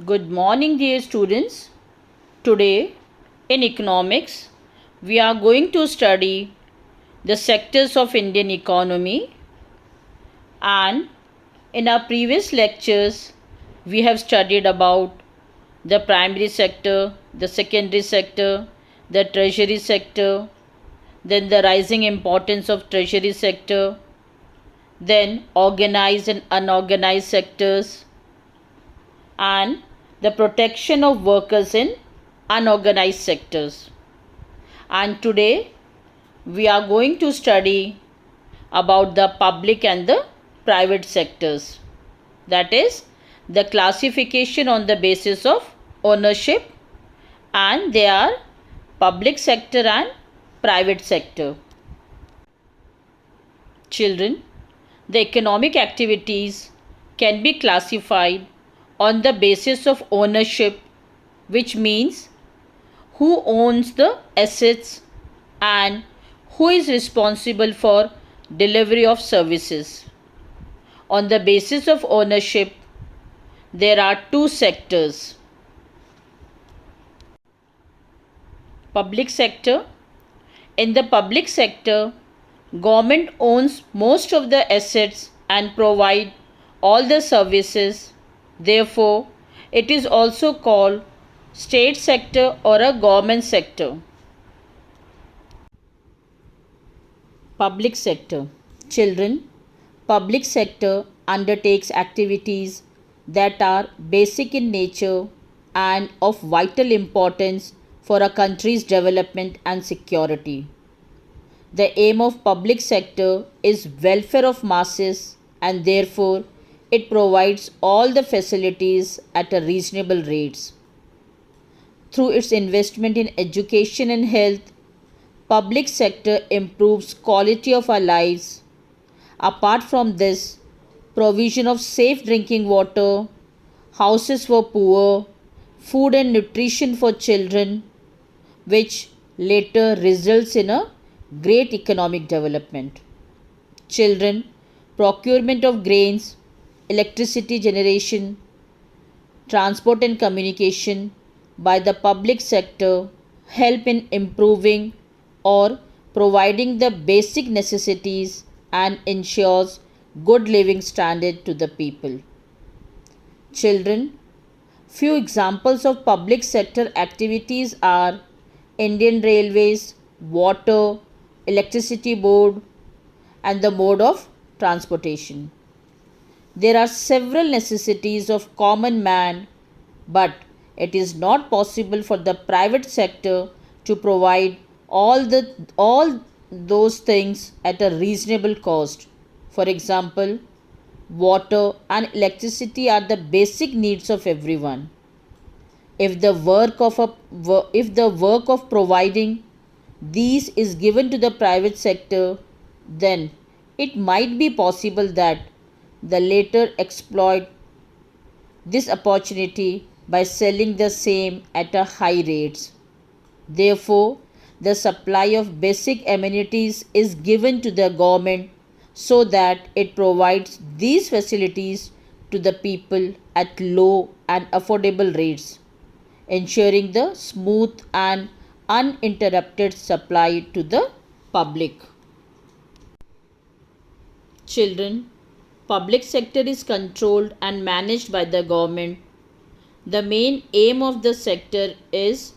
Good morning, dear students. Today, in economics, we are going to study the sectors of Indian economy, and in our previous lectures, we have studied about the primary sector, the secondary sector, the tertiary sector, then the rising importance of tertiary sector, then organized and unorganized sectors, and the protection of workers in unorganized sectors. And today we are going to study about the public and the private sectors. That is the classification on the basis of ownership, and they are public sector and private sector. Children, the economic activities can be classified on the basis of ownership, which means who owns the assets and who is responsible for delivery of services. On the basis of ownership, there are two sectors. Public sector. In the public sector, government owns most of the assets and provide all the services. Therefore, it is also called state sector or a government sector. Public sector. Children, public sector undertakes activities that are basic in nature and of vital importance for a country's development and security. The aim of public sector is welfare of masses, and therefore it provides all the facilities at a reasonable rates. Through its investment in education and health, public sector improves quality of our lives. Apart from this, provision of safe drinking water, houses for poor, food and nutrition for children, which later results in a great economic development. Children, procurement of grains, electricity generation, transport and communication by the public sector help in improving or providing the basic necessities and ensures good living standard to the people. Children, few examples of public sector activities are Indian Railways, water, electricity board, and the mode of transportation. There are several necessities of common man, but it is not possible for the private sector to provide all those things at a reasonable cost. For example, water and electricity are the basic needs of everyone. If the work of providing these is given to the private sector, then it might be possible that the latter exploit this opportunity by selling the same at a high rates. Therefore, the supply of basic amenities is given to the government so that it provides these facilities to the people at low and affordable rates, ensuring the smooth and uninterrupted supply to the public. Children, public sector is controlled and managed by the government. The main aim of the sector is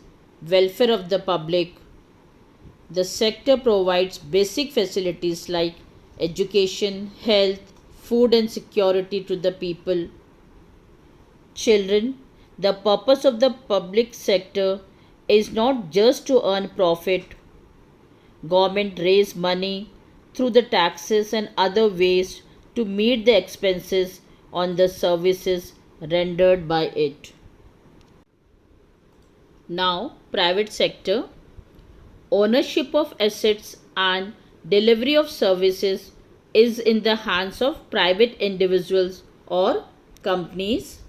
welfare of the public. The sector provides basic facilities like education, health, food and security to the people. Children, the purpose of the public sector is not just to earn profit. Government raise money through the taxes and other ways to meet the expenses on the services rendered by it. Now, private sector. Ownership of assets and delivery of services is in the hands of private individuals or companies.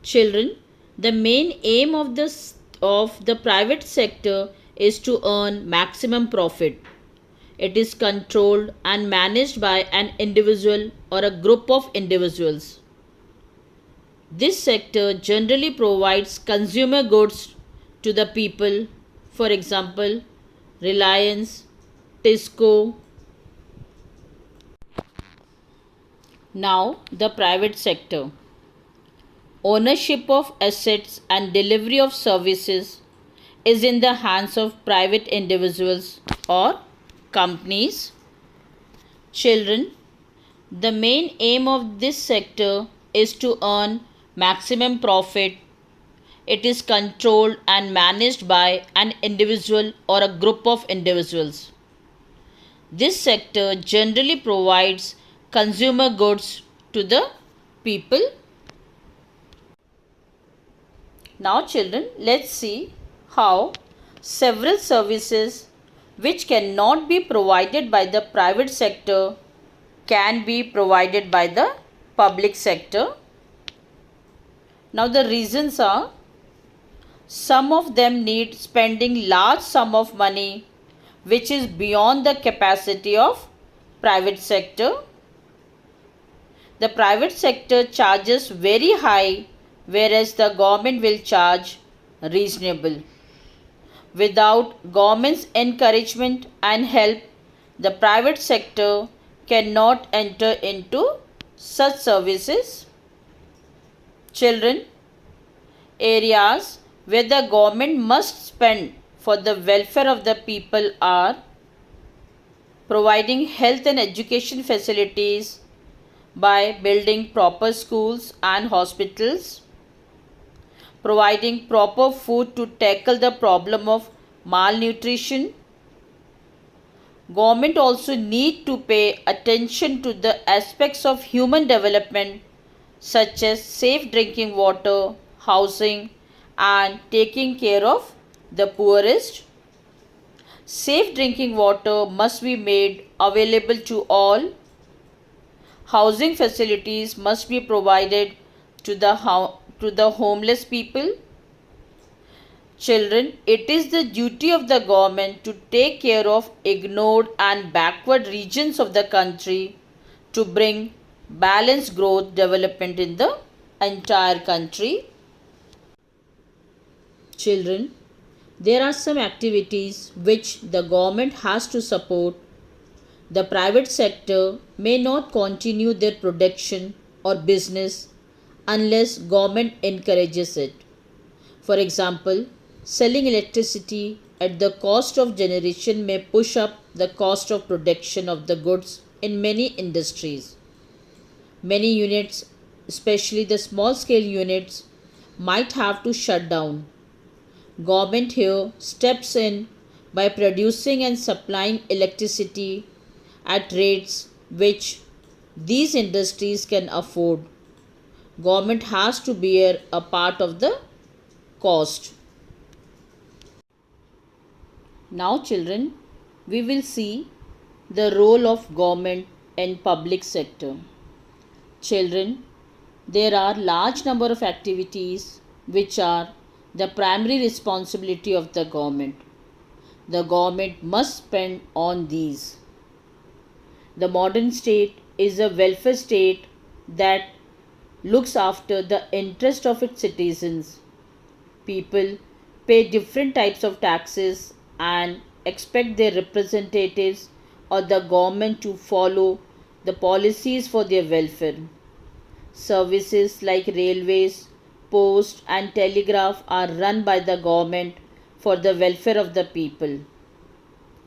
Children, the main aim of the private sector is to earn maximum profit. It is controlled and managed by an individual or a group of individuals. This sector generally provides consumer goods to the people, for example, Reliance, Tisco. Now, the private sector. Ownership of assets and delivery of services is in the hands of private individuals or companies. Children, the main aim of this sector is to earn maximum profit. It is controlled and managed by an individual or a group of individuals. This sector generally provides consumer goods to the people. Now children, let's see how several services which cannot be provided by the private sector can be provided by the public sector. Now the reasons are, some of them need spending large sum of money which is beyond the capacity of private sector. The private sector charges very high, whereas the government will charge reasonable. Without government's encouragement and help, the private sector cannot enter into such services. Children, areas where the government must spend for the welfare of the people are providing health and education facilities by building proper schools and hospitals, providing proper food to tackle the problem of malnutrition. Government also need to pay attention to the aspects of human development such as safe drinking water, housing, and taking care of the poorest. Safe drinking water must be made available to all. Housing facilities must be provided to the homeless people. Children, it is the duty of the government to take care of ignored and backward regions of the country to bring balanced growth development in the entire country. Children, there are some activities which the government has to support. The private sector may not continue their production or business unless government encourages it. For example, selling electricity at the cost of generation may push up the cost of production of the goods in many industries. Many units, especially the small scale units, might have to shut down. Government here steps in by producing and supplying electricity at rates which these industries can afford. Government has to bear a part of the cost. Now children, we will see the role of government in public sector. Children, there are large number of activities which are the primary responsibility of the government. The government must spend on these. The modern state is a welfare state that looks after the interest of its citizens. People pay different types of taxes and expect their representatives or the government to follow the policies for their welfare. Services like railways, post and telegraph are run by the government for the welfare of the people.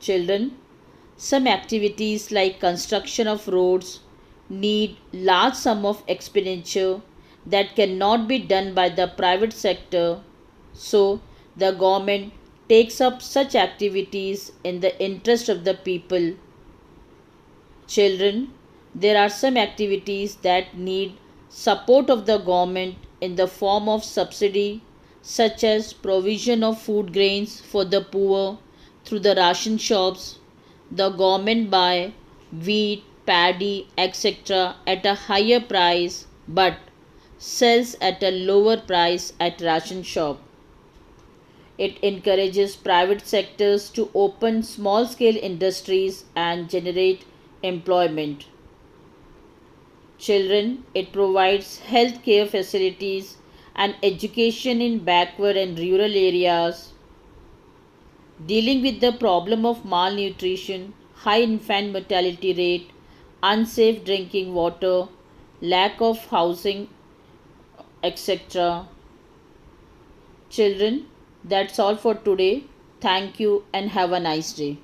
Children, some activities like construction of roads need large sum of expenditure that cannot be done by the private sector, so the government takes up such activities in the interest of the people. Children, there are some activities that need support of the government in the form of subsidy, such as provision of food grains for the poor through the ration shops. The government buy wheat, paddy, etc. at a higher price but sells at a lower price at ration shop. It encourages private sectors to open small scale industries and generate employment. children. It provides health care facilities and education in backward and rural areas, dealing with the problem of malnutrition, high infant mortality rate, unsafe drinking water, lack of housing, etc. Children, that's all for today. Thank you and have a nice day.